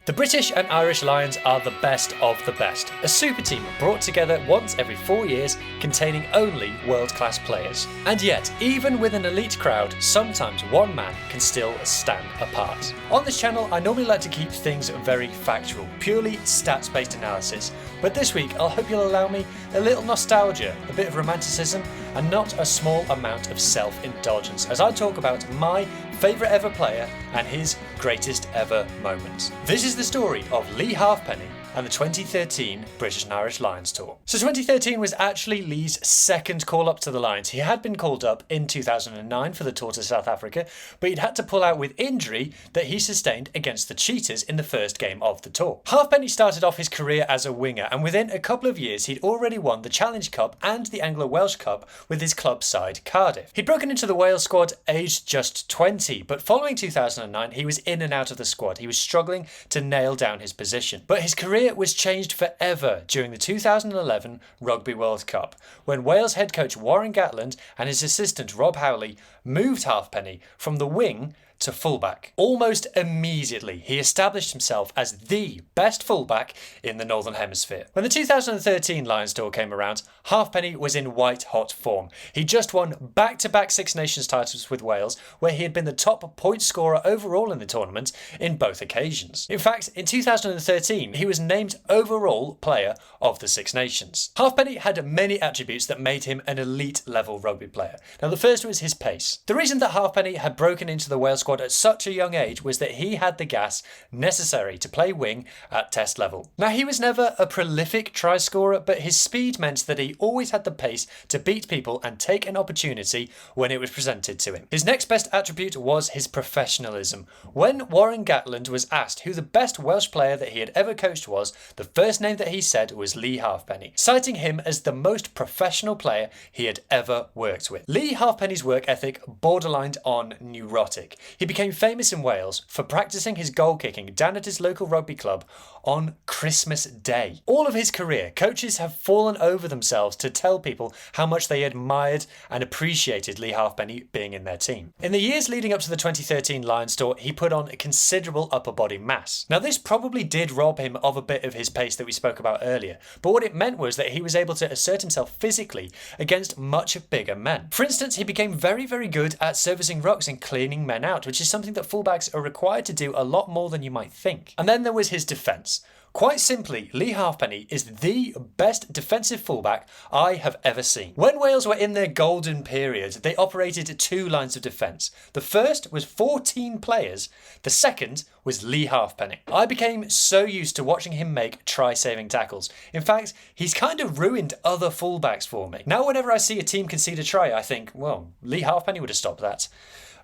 The British and Irish Lions are the best of the best, a super team brought together once every 4 years containing only world-class players. And yet, even with an elite crowd, sometimes one man can still stand apart. On this channel, I normally like to keep things very factual, purely stats-based analysis, but this week I hope you'll allow me a little nostalgia, a bit of romanticism, and not a small amount of self-indulgence as I talk about my favourite ever player and his greatest ever moments. This is the story of Leigh Halfpenny and the 2013 British and Irish Lions tour. So 2013 was actually Leigh's second call up to the Lions. He had been called up in 2009 for the tour to South Africa, but he'd had to pull out with injury that he sustained against the Cheetahs in the first game of the tour. Halfpenny started off his career as a winger, and within a couple of years he'd already won the Challenge Cup and the Anglo-Welsh Cup with his club side Cardiff. He'd broken into the Wales squad aged just 20, but following 2009 he was in and out of the squad. He was struggling to nail down his position. But his career was changed forever during the 2011 Rugby World Cup, when Wales head coach Warren Gatland and his assistant Rob Howley moved Halfpenny from the wing to fullback. Almost immediately, he established himself as the best fullback in the Northern Hemisphere. When the 2013 Lions tour came around, Halfpenny was in white-hot form. He just won back-to-back Six Nations titles with Wales, where he had been the top point scorer overall in the tournament in both occasions. In fact, in 2013, he was named overall player of the Six Nations. Halfpenny had many attributes that made him an elite-level rugby player. Now, the first was his pace. The reason that Halfpenny had broken into the Wales squad at such a young age was that he had the gas necessary to play wing at test level. Now, he was never a prolific try scorer, but his speed meant that he always had the pace to beat people and take an opportunity when it was presented to him. His next best attribute was his professionalism. When Warren Gatland was asked who the best Welsh player that he had ever coached was, the first name that he said was Leigh Halfpenny, citing him as the most professional player he had ever worked with. Leigh Halfpenny's work ethic borderlined on neurotic. He became famous in Wales for practicing his goal kicking down at his local rugby club on Christmas Day. All of his career, coaches have fallen over themselves to tell people how much they admired and appreciated Leigh Halfpenny being in their team. In the years leading up to the 2013 Lions tour, he put on a considerable upper body mass. Now, this probably did rob him of a bit of his pace that we spoke about earlier, but what it meant was that he was able to assert himself physically against much bigger men. For instance, he became very, very good at servicing rucks and cleaning men out, which is something that fullbacks are required to do a lot more than you might think. And then there was his defence. Quite simply, Leigh Halfpenny is the best defensive fullback I have ever seen. When Wales were in their golden period, they operated two lines of defence. The first was 14 players, the second was Leigh Halfpenny. I became so used to watching him make try-saving tackles. In fact, he's kind of ruined other fullbacks for me. Now whenever I see a team concede a try, I think, well, Leigh Halfpenny would have stopped that.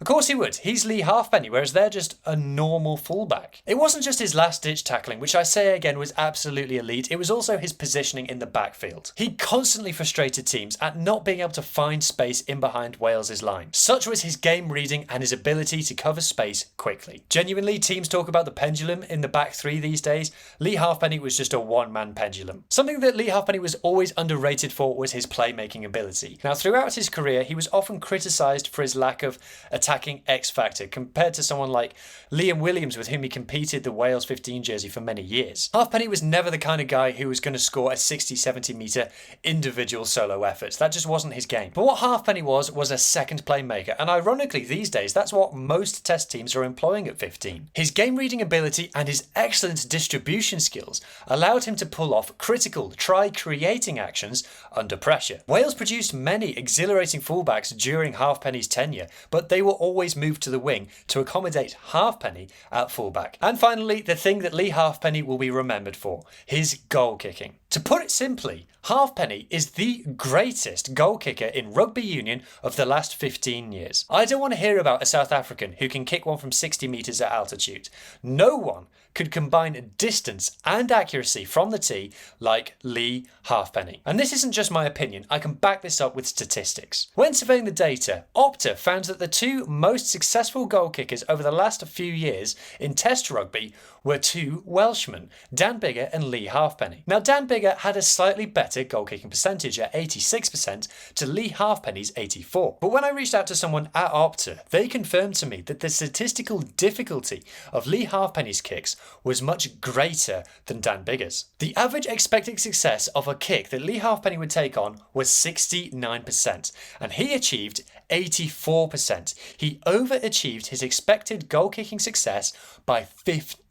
Of course he would. He's Leigh Halfpenny, whereas they're just a normal fullback. It wasn't just his last-ditch tackling, which I say again was absolutely elite. It was also his positioning in the backfield. He constantly frustrated teams at not being able to find space in behind Wales's line. Such was his game reading and his ability to cover space quickly. Genuinely, teams talk about the pendulum in the back three these days. Leigh Halfpenny was just a one-man pendulum. Something that Leigh Halfpenny was always underrated for was his playmaking ability. Now, throughout his career, he was often criticised for his lack of attacking X-factor compared to someone like Liam Williams, with whom he competed the Wales 15 jersey for many years. Halfpenny was never the kind of guy who was going to score a 60-70 metre individual solo effort. That just wasn't his game. But what Halfpenny was a second playmaker, and ironically these days that's what most test teams are employing at 15. His game reading ability and his excellent distribution skills allowed him to pull off critical try-creating actions under pressure. Wales produced many exhilarating fullbacks during Halfpenny's tenure, but they were always moved to the wing to accommodate Halfpenny at fullback. And finally, the thing that Leigh Halfpenny will be remembered for, his goal kicking. To put it simply, Halfpenny is the greatest goal kicker in rugby union of the last 15 years. I don't want to hear about a South African who can kick one from 60 metres at altitude. No one could combine distance and accuracy from the tee like Leigh Halfpenny. And this isn't just my opinion, I can back this up with statistics. When surveying the data, Opta found that the two most successful goal kickers over the last few years in Test rugby were two Welshmen, Dan Biggar and Leigh Halfpenny. Now Dan Biggar had a slightly better goal-kicking percentage at 86% to Leigh Halfpenny's 84%. But when I reached out to someone at Opta, they confirmed to me that the statistical difficulty of Leigh Halfpenny's kicks was much greater than Dan Biggar's. The average expected success of a kick that Leigh Halfpenny would take on was 69%, and he achieved 84%. He overachieved his expected goal-kicking success by 15%.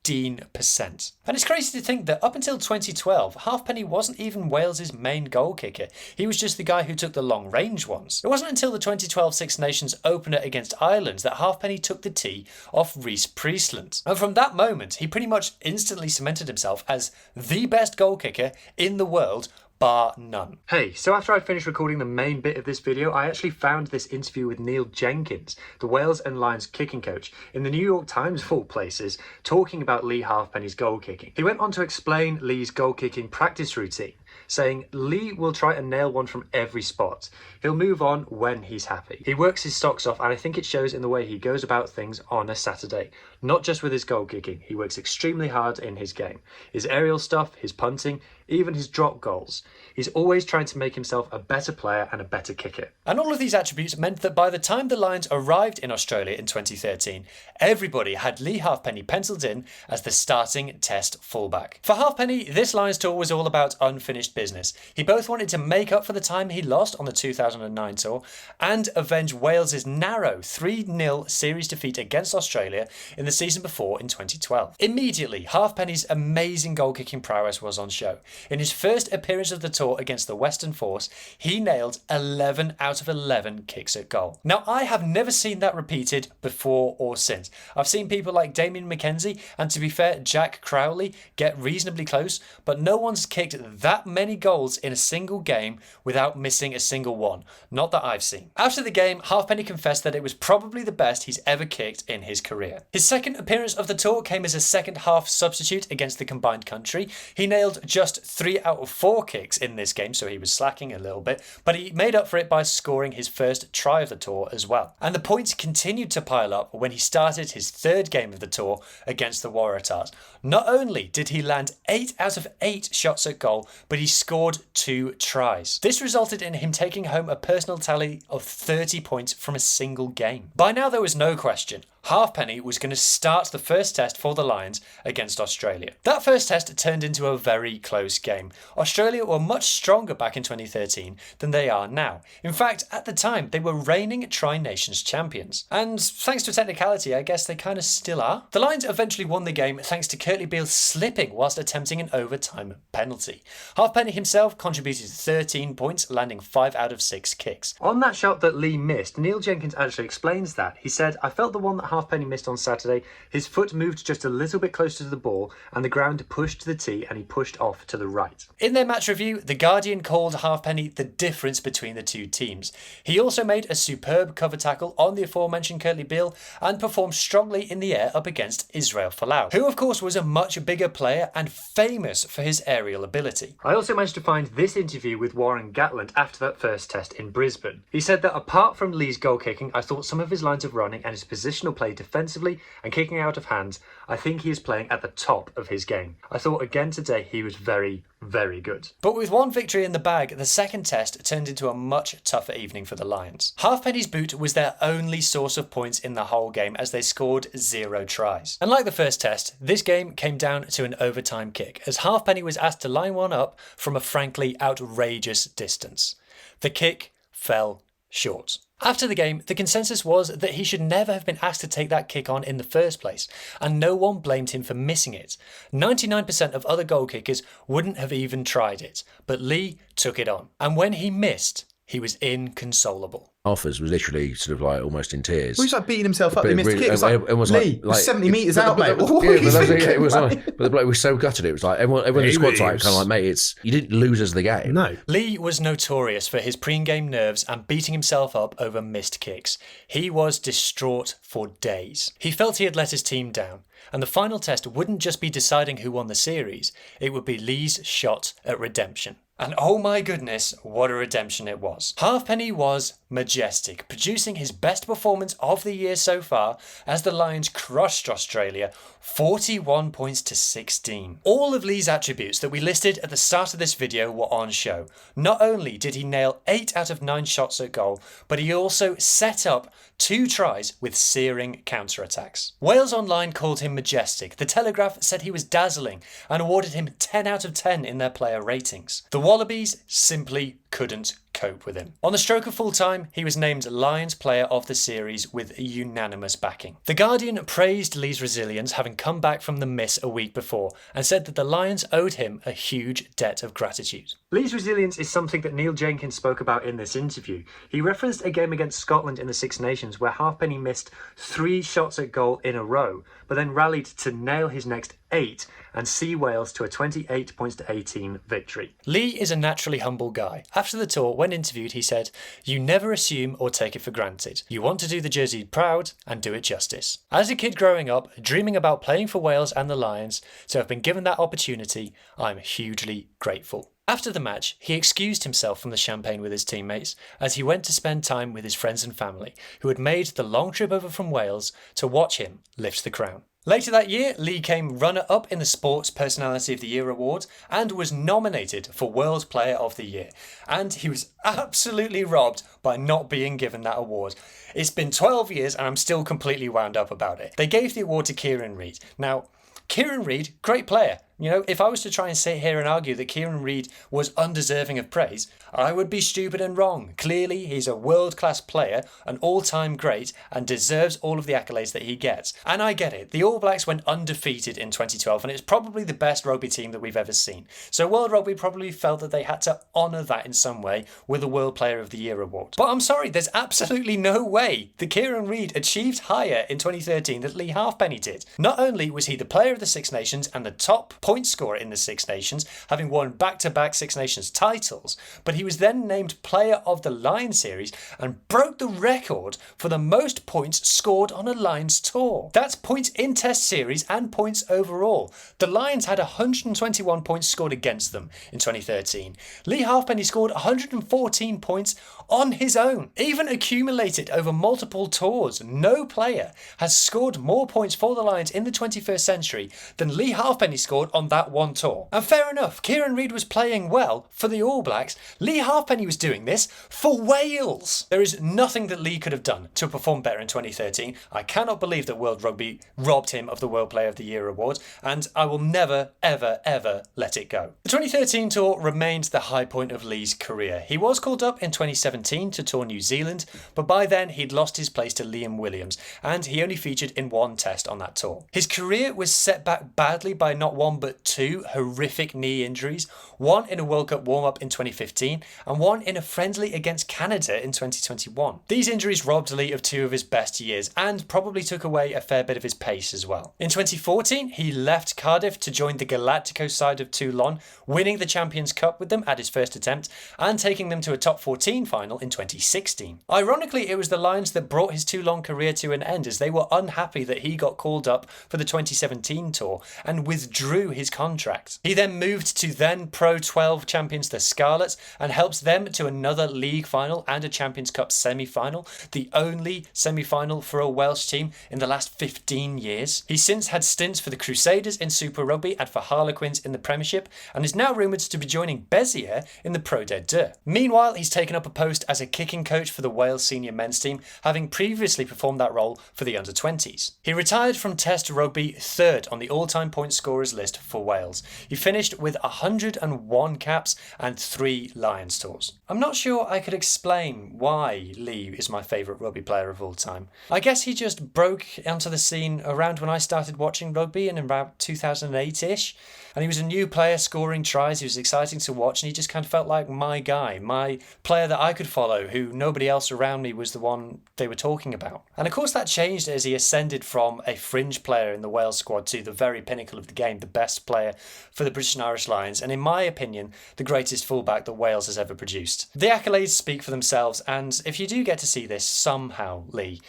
And it's crazy to think that up until 2012, Halfpenny wasn't even Wales's main goal kicker. He was just the guy who took the long range ones. It wasn't until the 2012 Six Nations opener against Ireland that Halfpenny took the tee off Rhys Priestland. And from that moment, he pretty much instantly cemented himself as the best goal kicker in the world, bar none. Hey, so after I'd finished recording the main bit of this video, I actually found this interview with Neil Jenkins, the Wales and Lions kicking coach, in the New York Times of all places, talking about Leigh Halfpenny's goal kicking. He went on to explain Leigh's goal kicking practice routine, saying Leigh will try and nail one from every spot. He'll move on when he's happy. He works his socks off, and I think it shows in the way he goes about things on a Saturday. Not just with his goal kicking, he works extremely hard in his game. His aerial stuff, his punting, even his drop goals. He's always trying to make himself a better player and a better kicker. And all of these attributes meant that by the time the Lions arrived in Australia in 2013, everybody had Leigh Halfpenny penciled in as the starting test fullback. For Halfpenny, this Lions tour was all about unfinished business. He both wanted to make up for the time he lost on the 2009 tour and avenge Wales's narrow 3-0 series defeat against Australia in the season before in 2012. Immediately, Halfpenny's amazing goal-kicking prowess was on show. In his first appearance of the tour against the Western Force, he nailed 11 out of 11 kicks at goal. Now, I have never seen that repeated before or since. I've seen people like Damien McKenzie and, to be fair, Jack Crowley get reasonably close, but no one's kicked that many goals in a single game without missing a single one. Not that I've seen. After the game, Halfpenny confessed that it was probably the best he's ever kicked in his career. His second appearance of the tour came as a second half substitute against the combined country. He nailed just 3 out of 4 kicks in this game, so he was slacking a little bit, but he made up for it by scoring his first try of the tour as well. And the points continued to pile up when he started his third game of the tour against the Waratahs. Not only did he land 8 out of 8 shots at goal, but he scored 2 tries. This resulted in him taking home a personal tally of 30 points from a single game. By now there was no question. Halfpenny was going to start the first test for the Lions against Australia. That first test turned into a very close game. Australia were much stronger back in 2013 than they are now. In fact, at the time, they were reigning Tri-Nations champions. And thanks to a technicality, I guess they kind of still are. The Lions eventually won the game thanks to Curtly Beale slipping whilst attempting an overtime penalty. Halfpenny himself contributed 13 points, landing 5 out of 6 kicks. On that shot that Leigh missed, Neil Jenkins actually explains that. He said, "I felt the one that Halfpenny missed on Saturday. His foot moved just a little bit closer to the ball and the ground pushed to the tee and he pushed off to the right." In their match review, The Guardian called Halfpenny the difference between the two teams. He also made a superb cover tackle on the aforementioned Curtly Beale and performed strongly in the air up against Israel Folau, who of course was a much bigger player and famous for his aerial ability. I also managed to find this interview with Warren Gatland after that first test in Brisbane. He said that apart from Leigh's goal kicking, I thought some of his lines of running and his positional play defensively and kicking out of hands, I think he is playing at the top of his game. I thought again today he was very, very good. But with one victory in the bag, the second test turned into a much tougher evening for the Lions. Halfpenny's boot was their only source of points in the whole game as they scored 0 tries. And like the first test, this game came down to an overtime kick as Halfpenny was asked to line one up from a frankly outrageous distance. The kick fell short. After the game, the consensus was that he should never have been asked to take that kick on in the first place, and no one blamed him for missing it. 99% of other goal kickers wouldn't have even tried it, but Leigh took it on. And when he missed, he was inconsolable. Offers was literally sort of like almost in tears. He was like beating himself up. He missed the kick. It was like, Leigh, like 70 metres out, mate. But the bloke was so gutted. It was like everyone in the squad's like kind of like, mate, you didn't lose us the game. No. Leigh was notorious for his pre-game nerves and beating himself up over missed kicks. He was distraught for days. He felt he had let his team down, and the final test wouldn't just be deciding who won the series. It would be Leigh's shot at redemption. And oh my goodness, what a redemption it was. Halfpenny was majestic, producing his best performance of the year so far as the Lions crushed Australia 41 points to 16. All of Leigh's attributes that we listed at the start of this video were on show. Not only did he nail 8 out of 9 shots at goal, but he also set up 2 tries with searing counter-attacks. Wales Online called him majestic. The Telegraph said he was dazzling and awarded him 10 out of 10 in their player ratings. The Wallabies simply couldn't cope with him. On the stroke of full time, he was named Lions Player of the Series with unanimous backing. The Guardian praised Leigh's resilience, having come back from the miss a week before, and said that the Lions owed him a huge debt of gratitude. Leigh's resilience is something that Neil Jenkins spoke about in this interview. He referenced a game against Scotland in the Six Nations where Halfpenny missed 3 shots at goal in a row, but then rallied to nail his next 8 and see Wales to a 28 points to 18 victory. Leigh is a naturally humble guy. After the tour, when interviewed, he said, "You never assume or take it for granted. You want to do the jersey proud and do it justice." As a kid growing up, dreaming about playing for Wales and the Lions, to have been given that opportunity, I'm hugely grateful. After the match, he excused himself from the champagne with his teammates as he went to spend time with his friends and family, who had made the long trip over from Wales to watch him lift the crown. Later that year, Leigh came runner-up in the Sports Personality of the Year award and was nominated for World Player of the Year. And he was absolutely robbed by not being given that award. It's been 12 years and I'm still completely wound up about it. They gave the award to Kieran Reid. Now, Kieran Reid, great player. You know, if I was to try and sit here and argue that Kieran Reid was undeserving of praise, I would be stupid and wrong. Clearly, he's a world-class player, an all-time great, and deserves all of the accolades that he gets. And I get it. The All Blacks went undefeated in 2012, and it's probably the best rugby team that we've ever seen. So World Rugby probably felt that they had to honour that in some way with a World Player of the Year award. But I'm sorry, there's absolutely no way that Kieran Reid achieved higher in 2013 than Leigh Halfpenny did. Not only was he the player of the Six Nations and the top point scorer in the Six Nations, having won back-to-back Six Nations titles, but he was then named Player of the Lions series and broke the record for the most points scored on a Lions tour. That's points in Test series and points overall. The Lions had 121 points scored against them in 2013. Leigh Halfpenny scored 114 points on his own. Even accumulated over multiple tours, no player has scored more points for the Lions in the 21st century than Leigh Halfpenny scored on that one tour. And fair enough, Kieran Reid was playing well for the All Blacks. Leigh Halfpenny was doing this for Wales. There is nothing that Leigh could have done to perform better in 2013. I cannot believe that World Rugby robbed him of the World Player of the Year award, and I will never, ever, ever let it go. The 2013 tour remained the high point of Leigh's career. He was called up in 2017 to tour New Zealand, but by then he'd lost his place to Liam Williams, and he only featured in 1 test on that tour. His career was set back badly by not 1 but 2 horrific knee injuries, one in a World Cup warm-up in 2015 and one in a friendly against Canada in 2021. These injuries robbed Leigh of 2 of his best years and probably took away a fair bit of his pace as well. In 2014, he left Cardiff to join the Galactico side of Toulon, winning the Champions Cup with them at his first attempt and taking them to a top 14 final in 2016. Ironically, it was the Lions that brought his Toulon career to an end as they were unhappy that he got called up for the 2017 tour and withdrew his contract. He then moved to then Pro 12 champions the Scarlets and helps them to another league final and a Champions Cup semi-final, the only semi-final for a Welsh team in the last 15 years. He's since had stints for the Crusaders in Super Rugby and for Harlequins in the Premiership and is now rumoured to be joining Bezier in the Pro D2. Meanwhile, he's taken up a post as a kicking coach for the Wales senior men's team, having previously performed that role for the under-20s. He retired from Test Rugby 3rd on the all-time point scorers list for Wales. He finished with 101 caps and 3 Lions tours. I'm not sure I could explain why Leigh is my favourite rugby player of all time. I guess he just broke onto the scene around when I started watching rugby in about 2008-ish. And he was a new player scoring tries. He was exciting to watch and he just kind of felt like my guy, my player that I could follow, who nobody else around me was the one they were talking about. And of course that changed as he ascended from a fringe player in the Wales squad to the very pinnacle of the game, the best player for the British and Irish Lions, and in my opinion, the greatest fullback that Wales has ever produced. The accolades speak for themselves, and if you do get to see this somehow, Leigh,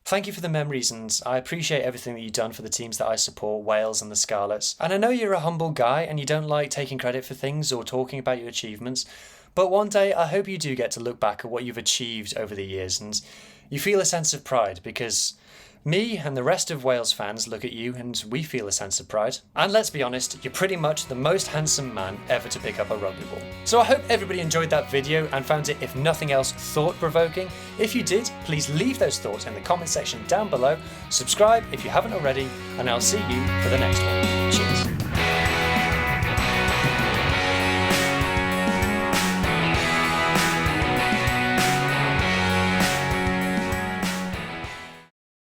thank you for the memories, and I appreciate everything that you've done for the teams that I support, Wales and the Scarlets. And I know you're a humble guy and you don't like taking credit for things or talking about your achievements, But one day I hope you do get to look back at what you've achieved over the years and you feel a sense of pride, because me and the rest of Wales fans look at you and we feel a sense of pride. And let's be honest, you're pretty much the most handsome man ever to pick up a rugby ball. So I hope everybody enjoyed that video and found it, if nothing else, thought-provoking. If you did, please leave those thoughts in the comment section down below. Subscribe if you haven't already, and I'll see you for the next one. Cheers.